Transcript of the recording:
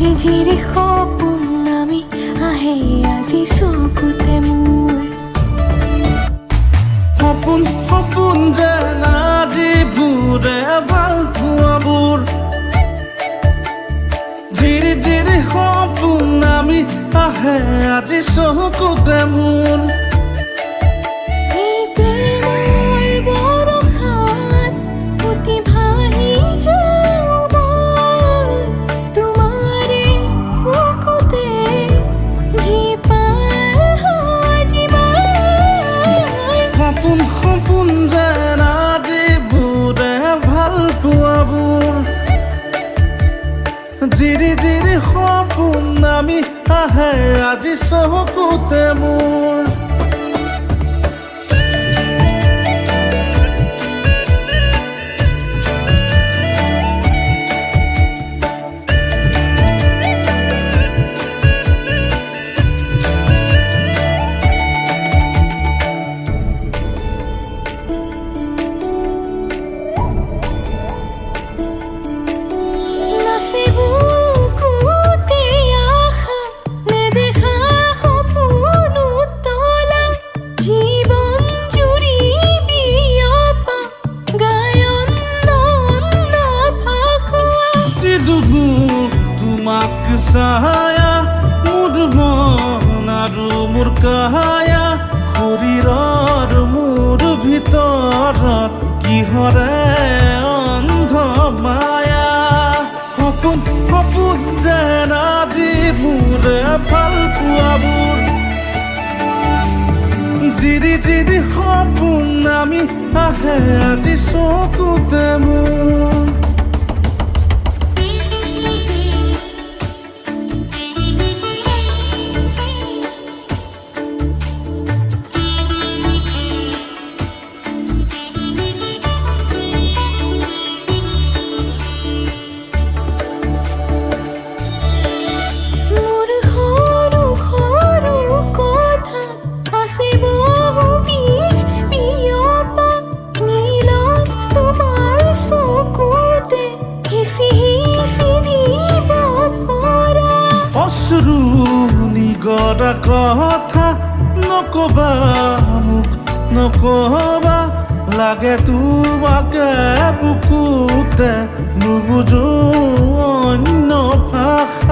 জিৰে জিৰে সপোন নামি আহে আজি চকুতে মোৰ সপোন সপোন যেন আজিবোৰে ভাল পোৱাবোৰ জিৰি জিৰি সপোন নামি আহে আজি চকুতে মোৰ সপোন যেন আজিবোৰে ভাল পোৱাবোৰ জিৰি জিৰি সপোন নামি আহে আজি চকুতে মোৰ তোমাক চায়া মোৰ মন আৰু মোৰ কায়া শৰীৰৰ মোৰ ভিতৰত কিহৰে অন্ধ মায়া সপোন সপোন যেন আজিবোৰে ভাল পোৱাবোৰ জিৰি জিৰি সপোন নামি আহে আজি চকুতে মোৰ অশ্ৰু নিগৰা কথা নকবা মোক নকবা লাগে তোমাকে বুকুতে নুবুজো অন্য ভাষা